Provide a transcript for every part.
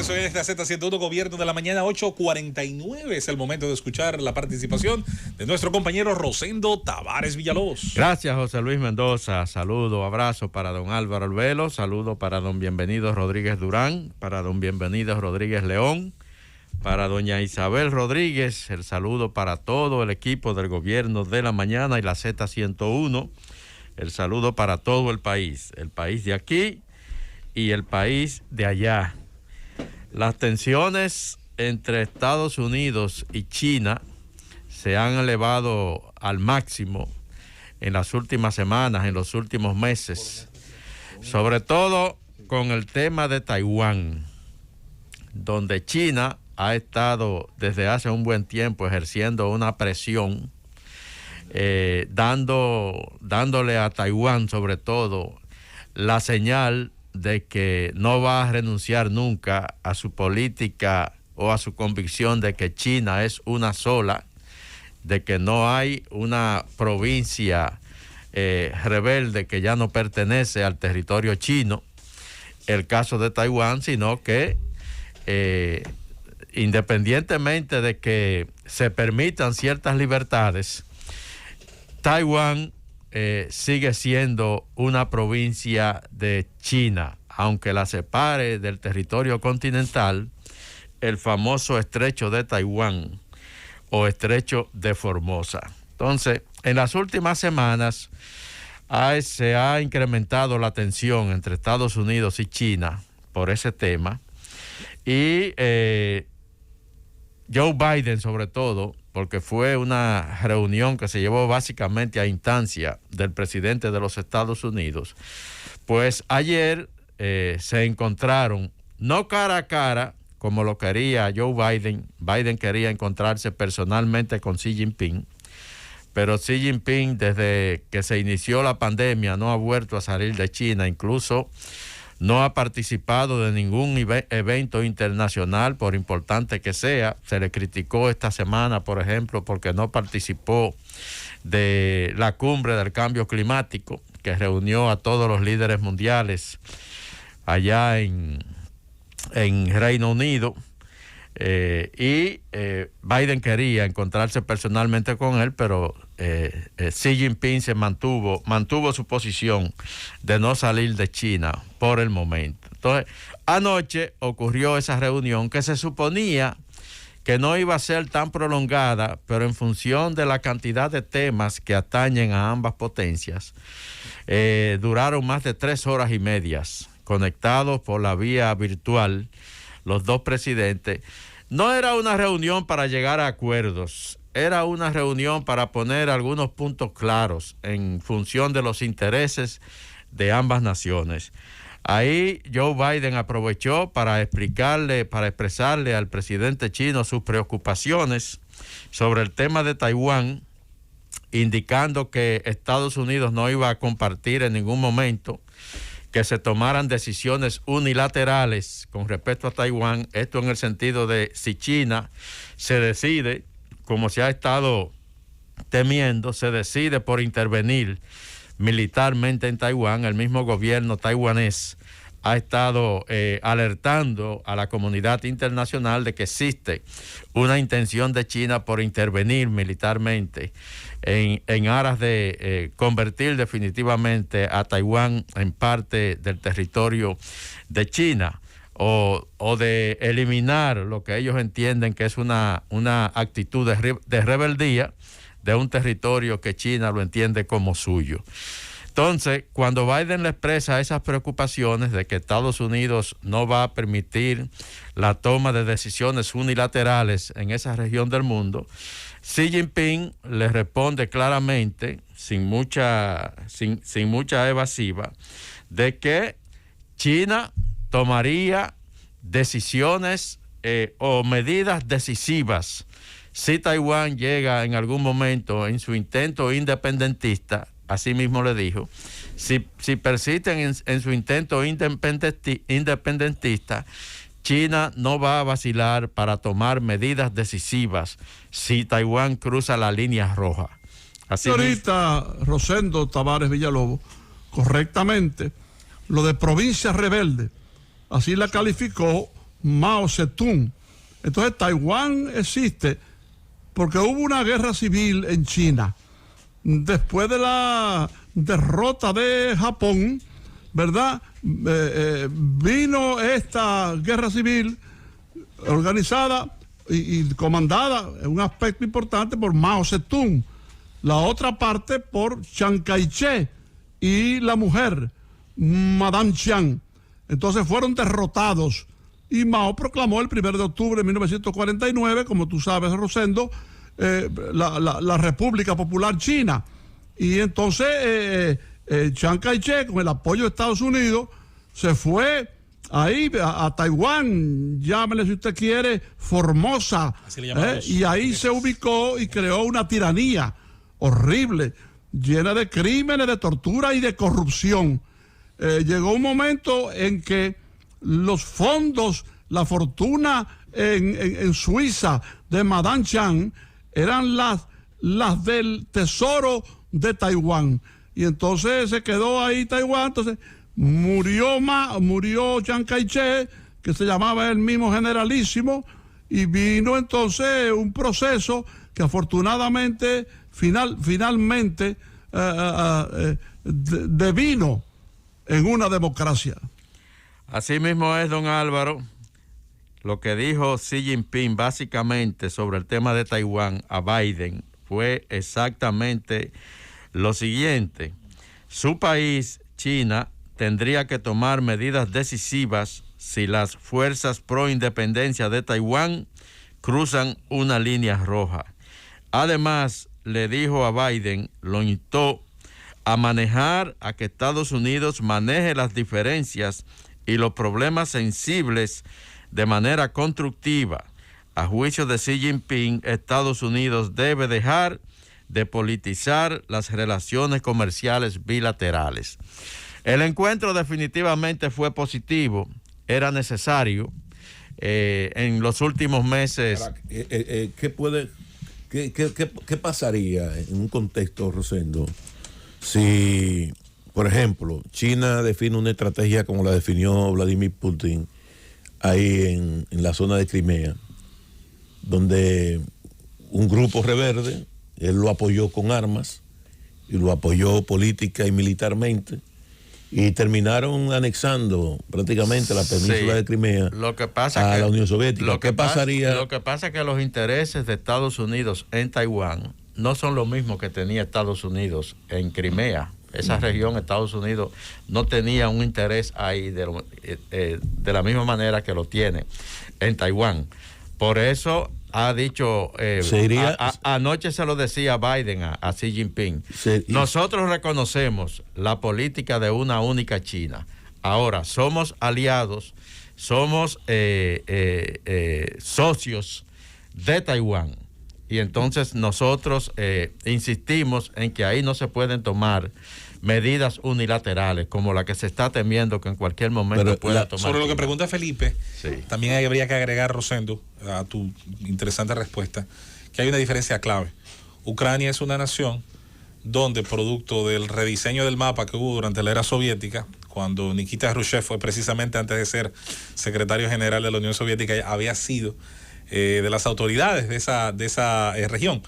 regreso en esta Z101 Gobierno de la Mañana, 8:49. Es el momento de escuchar la participación de nuestro compañero Rosendo Tavares Villalobos. Gracias, José Luis Mendoza. Saludo, abrazo para don Álvaro Albelo, saludo para don Bienvenido Rodríguez Durán, para don Bienvenido Rodríguez León, para doña Isabel Rodríguez, el saludo para todo el equipo del Gobierno de la Mañana y la Z101, el saludo para todo el país de aquí y el país de allá. Las tensiones entre Estados Unidos y China se han elevado al máximo en las últimas semanas, en los últimos meses, sobre todo con el tema de Taiwán, donde China ha estado desde hace un buen tiempo ejerciendo una presión, dándole a Taiwán sobre todo la señal de que no va a renunciar nunca a su política o a su convicción de que China es una sola, de que no hay una provincia rebelde que ya no pertenece al territorio chino, el caso de Taiwán, sino que independientemente de que se permitan ciertas libertades, Taiwán sigue siendo una provincia de China, aunque la separe del territorio continental el famoso estrecho de Taiwán o estrecho de Formosa. Entonces, en las últimas semanas se ha incrementado la tensión entre Estados Unidos y China por ese tema, y Joe Biden sobre todo, porque fue una reunión que se llevó básicamente a instancia del presidente de los Estados Unidos, pues ayer se encontraron, no cara a cara, como lo quería Joe Biden. Biden quería encontrarse personalmente con Xi Jinping, pero Xi Jinping, desde que se inició la pandemia, no ha vuelto a salir de China, incluso no ha participado de ningún evento internacional, por importante que sea. Se le criticó esta semana, por ejemplo, porque no participó de la cumbre del cambio climático, que reunió a todos los líderes mundiales allá en Reino Unido. Biden quería encontrarse personalmente con él, pero Xi Jinping mantuvo su posición de no salir de China por el momento. Entonces, anoche ocurrió esa reunión que se suponía que no iba a ser tan prolongada, pero en función de la cantidad de temas que atañen a ambas potencias, duraron más de 3 horas y media conectados por la vía virtual los dos presidentes. No era una reunión para llegar a acuerdos, era una reunión para poner algunos puntos claros en función de los intereses de ambas naciones. Ahí Joe Biden aprovechó para expresarle al presidente chino sus preocupaciones sobre el tema de Taiwán, indicando que Estados Unidos no iba a compartir en ningún momento que se tomaran decisiones unilaterales con respecto a Taiwán. Esto en el sentido de si China se decide, como se ha estado temiendo, se decide por intervenir militarmente en Taiwán. El mismo gobierno taiwanés ha estado alertando a la comunidad internacional de que existe una intención de China por intervenir militarmente en aras de convertir definitivamente a Taiwán en parte del territorio de China, o de eliminar lo que ellos entienden que es una actitud de rebeldía de un territorio que China lo entiende como suyo. Entonces, cuando Biden le expresa esas preocupaciones de que Estados Unidos no va a permitir la toma de decisiones unilaterales en esa región del mundo, Xi Jinping le responde claramente, sin mucha evasiva, de que China tomaría decisiones o medidas decisivas si Taiwán llega en algún momento en su intento independentista. Así mismo le dijo, si persisten en su intento independentista, China no va a vacilar para tomar medidas decisivas si Taiwán cruza la línea roja. Así ahorita Rosendo Tavares Villalobos, correctamente, lo de provincia rebelde, así la calificó Mao Zedong. Entonces Taiwán existe porque hubo una guerra civil en China. Después de la derrota de Japón, ¿verdad? Vino esta guerra civil organizada y comandada en un aspecto importante por Mao Zedong. La otra parte por Chiang Kai-shek y la mujer, Madame Chiang. Entonces fueron derrotados y Mao proclamó el 1 de octubre de 1949, como tú sabes, Rosendo, la República Popular China. Y entonces Chiang Kai-shek, con el apoyo de Estados Unidos, se fue ahí a Taiwán, llámele si usted quiere, Formosa, y ahí se ubicó y creó una tiranía horrible, llena de crímenes, de tortura y de corrupción. Llegó un momento en que los fondos, la fortuna en Suiza de Madame Chiang eran las del tesoro de Taiwán. Y entonces se quedó ahí Taiwán. Entonces murió Chiang Kai-shek, que se llamaba el mismo generalísimo, y vino entonces un proceso que afortunadamente finalmente devino en una democracia. Así mismo es, don Álvaro, lo que dijo Xi Jinping básicamente sobre el tema de Taiwán a Biden fue exactamente lo siguiente: su país, China, tendría que tomar medidas decisivas si las fuerzas pro independencia de Taiwán cruzan una línea roja. Además, le dijo a Biden, lo instó a que Estados Unidos maneje las diferencias y los problemas sensibles de manera constructiva. A juicio de Xi Jinping, Estados Unidos debe dejar de politizar las relaciones comerciales bilaterales. El encuentro definitivamente fue positivo, era necesario. En los últimos meses... ¿Qué pasaría en un contexto, Rosendo, si, por ejemplo, China define una estrategia como la definió Vladimir Putin ahí en la zona de Crimea, donde un grupo rebelde, él lo apoyó con armas y lo apoyó política y militarmente, y terminaron anexando prácticamente la península de Crimea a la Unión Soviética? ¿Qué pasaría? Lo que pasa es que los intereses de Estados Unidos en Taiwán no son los mismos que tenía Estados Unidos en Crimea. Esa región, Estados Unidos, no tenía un interés ahí de la misma manera que lo tiene en Taiwán. Por eso ha dicho, anoche se lo decía Biden a Xi Jinping, nosotros reconocemos la política de una única China. Ahora, somos aliados, somos socios de Taiwán. Y entonces nosotros insistimos en que ahí no se pueden tomar medidas unilaterales como la que se está temiendo que en cualquier momento pueda tomar. Sobre lo que pregunta Felipe, sí, también habría que agregar, Rosendo, a tu interesante respuesta, que hay una diferencia clave. Ucrania es una nación donde, producto del rediseño del mapa que hubo durante la era soviética, cuando Nikita Khrushchev fue precisamente antes de ser secretario general de la Unión Soviética, había sido de las autoridades de esa región.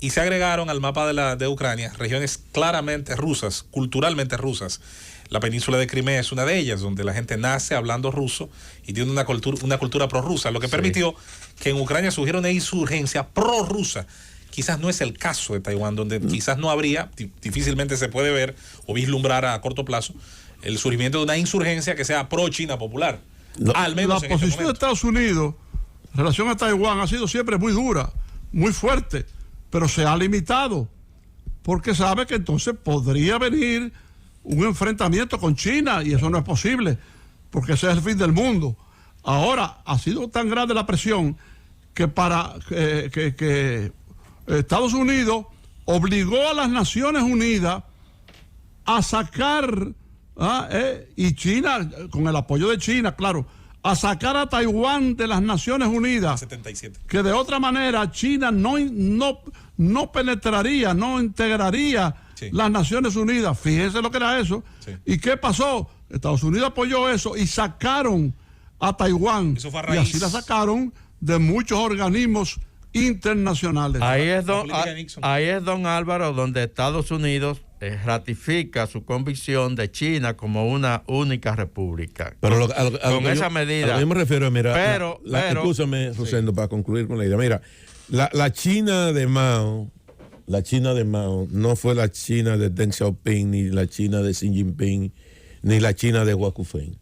Y se agregaron al mapa de Ucrania regiones claramente rusas, culturalmente rusas. La península de Crimea es una de ellas, donde la gente nace hablando ruso y tiene una cultura prorrusa, lo que permitió que en Ucrania surgiera una insurgencia prorrusa. Quizás no es el caso de Taiwán, donde quizás no habría, difícilmente se puede ver o vislumbrar a corto plazo el surgimiento de una insurgencia que sea pro-China popular. Al menos la posición de Estados Unidos en relación a Taiwán ha sido siempre muy dura, muy fuerte, pero se ha limitado, porque sabe que entonces podría venir un enfrentamiento con China, y eso no es posible, porque ese es el fin del mundo. Ahora, ha sido tan grande la presión que para que Estados Unidos obligó a las Naciones Unidas a sacar, y China, con el apoyo de China, claro, a sacar a Taiwán de las Naciones Unidas, 77. Que de otra manera China no penetraría, no integraría las Naciones Unidas. Fíjense lo que era eso. Sí. ¿Y qué pasó? Estados Unidos apoyó eso y sacaron a Taiwán. Eso fue a Y raíz. así la sacaron de muchos organismos internacionales. Ahí es, La política de Nixon. ahí es, don Álvaro, donde Estados Unidos ratifica su convicción de China como una única república. Pero con esa medida. A lo que yo me refiero, mira, pero, escúchame, Rosendo, para concluir con la idea. Mira, la China de Mao, no fue la China de Deng Xiaoping, ni la China de Xi Jinping, ni la China de Hua Kufeng.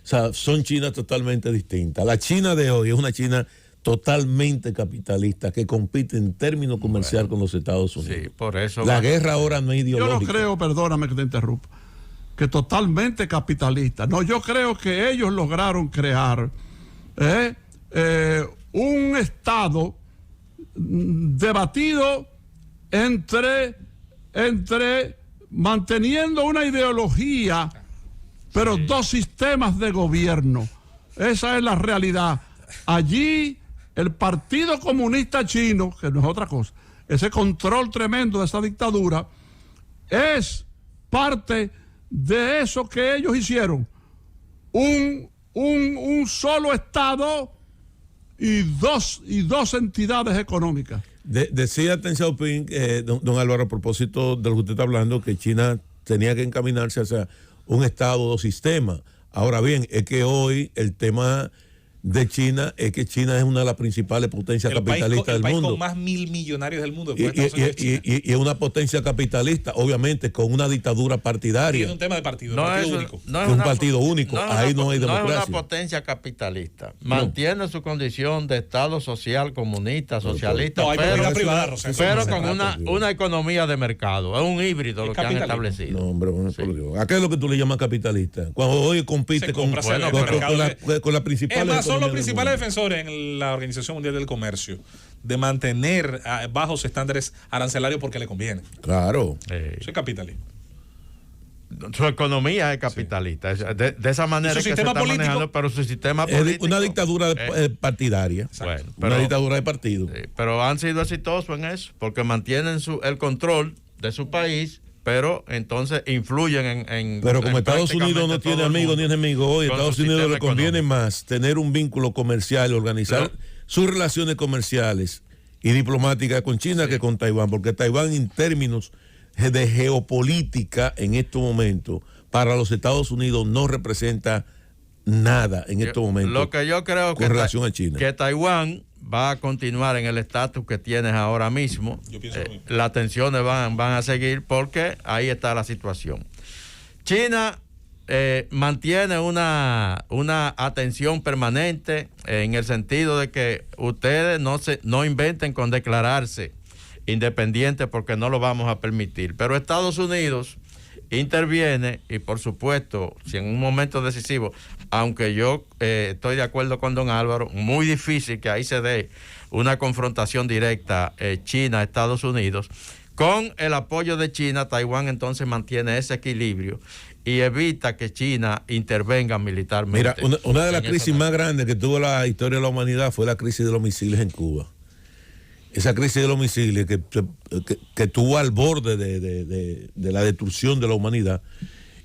O sea, son Chinas totalmente distintas. La China de hoy es una China totalmente capitalista que compite en términos comerciales con los Estados Unidos. Sí, por eso. La guerra ahora no es Yo ideológica. no creo, perdóname que te interrumpa, que totalmente capitalista. No, yo creo que ellos lograron crear un Estado debatido entre manteniendo una ideología, pero dos sistemas de gobierno. Esa es la realidad. Allí el Partido Comunista Chino, que no es otra cosa, ese control tremendo de esa dictadura, es parte de eso que ellos hicieron. Un solo Estado y dos entidades económicas. Decía Deng Xiaoping, don Álvaro, a propósito de lo que usted está hablando, que China tenía que encaminarse hacia un Estado, dos sistemas. Ahora bien, es que hoy el tema de China es que China es una de las principales potencias capitalistas del mundo. El país con más millonarios del mundo. Y es una potencia capitalista, obviamente, con una dictadura partidaria. Tiene un tema de partido, No partido es único. no es un una partido único. no es Ahí una no hay democracia. No es una potencia capitalista. Mantiene su condición de Estado social, comunista, socialista, No, hay propiedad privada, Rosendo. pero con una economía de mercado. Es un híbrido lo que han capitalismo. establecido. No, hombre, bueno, por Dios. ¿A qué es lo que tú le llamas capitalista? Cuando hoy compite Se con compra, se vende, con la principal. Es más, son los principales defensores en la Organización Mundial del Comercio de mantener bajos estándares arancelarios porque le conviene. Claro. Eso es capitalismo. Su economía es capitalista. De esa manera Su es que se sistema está político manejando, pero su sistema Es político... una dictadura partidaria. Bueno, Una dictadura de partido. pero han sido exitosos en eso, porque mantienen el control de su país, pero entonces influyen en Pero como en Estados Unidos no prácticamente tiene todo el amigos ni mundo, enemigos hoy, con Estados su Unidos sistema le conviene económico. más tener un vínculo comercial, organizar sus relaciones comerciales y diplomáticas con China que con Taiwán, porque Taiwán en términos de geopolítica en estos momentos para los Estados Unidos no representa nada en estos momentos. Lo que yo creo con relación a China. que Taiwán va a continuar en el estatus que tienes ahora mismo. Yo pienso lo mismo. Las tensiones van a seguir porque ahí está la situación. China mantiene una atención permanente en el sentido de que ustedes no inventen con declararse independientes porque no lo vamos a permitir. Pero Estados Unidos interviene y por supuesto, si en un momento decisivo, aunque yo estoy de acuerdo con don Álvaro, muy difícil que ahí se dé una confrontación directa China-Estados Unidos, con el apoyo de China, Taiwán entonces mantiene ese equilibrio y evita que China intervenga militarmente. Mira, una de las crisis más grandes que tuvo la historia de la humanidad fue la crisis de los misiles en Cuba. Esa crisis de los misiles que estuvo al borde de la destrucción de la humanidad.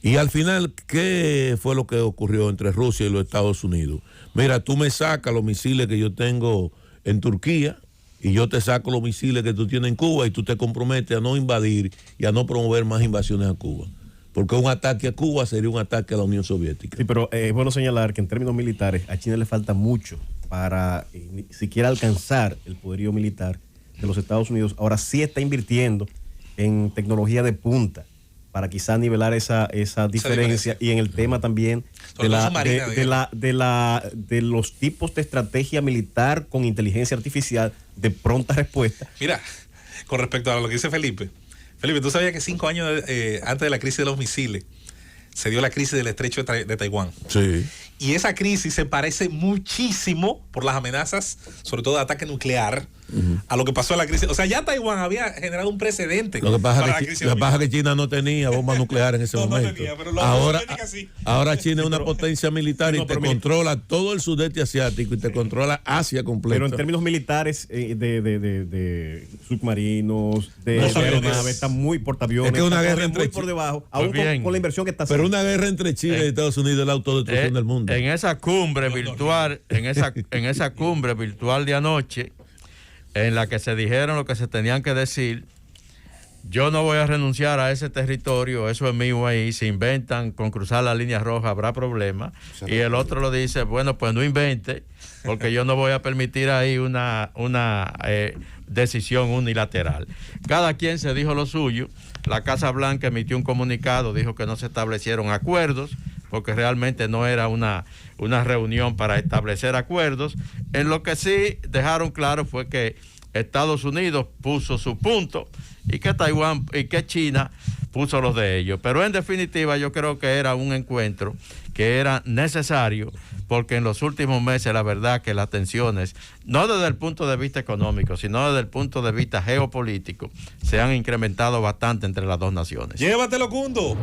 Y al final, ¿qué fue lo que ocurrió entre Rusia y los Estados Unidos? Mira, tú me sacas los misiles que yo tengo en Turquía y yo te saco los misiles que tú tienes en Cuba y tú te comprometes a no invadir y a no promover más invasiones a Cuba. Porque un ataque a Cuba sería un ataque a la Unión Soviética. Sí, pero es bueno señalar que en términos militares a China le falta mucho para ni siquiera alcanzar el poderío militar de los Estados Unidos. Ahora sí está invirtiendo en tecnología de punta para quizá nivelar esa diferencia y en el tema también de los tipos de estrategia militar con inteligencia artificial de pronta respuesta. Mira, con respecto a lo que dice Felipe, ¿tú sabías que 5 años antes de la crisis de los misiles se dio la crisis del estrecho de Taiwán? Sí. Y esa crisis se parece muchísimo por las amenazas, sobre todo de ataque nuclear, a lo que pasó en la crisis. O sea, ya Taiwán había generado un precedente. Lo que pasa para la es crisis que China no tenía bomba nuclear en ese No momento. tenía, pero la ahora, soviética sí. ahora China es una potencia militar y te controla todo el sudeste asiático y te controla Asia completa. Pero en términos militares, de submarinos, de No sabía aeronaves, eso. está muy portaaviones. Es que una está guerra muy entre por Chi- debajo, Pues aún bien. con la inversión que está Pero haciendo. una guerra entre China y Estados Unidos es la autodestrucción del mundo. En esa cumbre virtual, en esa cumbre virtual de anoche, en la que se dijeron lo que se tenían que decir, yo no voy a renunciar a ese territorio, eso es mío ahí, si inventan con cruzar la línea roja habrá problemas. Y el otro lo dice, bueno, pues no invente, porque yo no voy a permitir ahí una decisión unilateral. Cada quien se dijo lo suyo. La Casa Blanca emitió un comunicado, dijo que no se establecieron acuerdos, porque realmente no era una reunión para establecer acuerdos. En lo que sí dejaron claro fue que Estados Unidos puso su punto y que Taiwán y que China puso los de ellos. Pero en definitiva yo creo que era un encuentro que era necesario, porque en los últimos meses la verdad que las tensiones, no desde el punto de vista económico, sino desde el punto de vista geopolítico, se han incrementado bastante entre las dos naciones. Llévatelo, Cundo.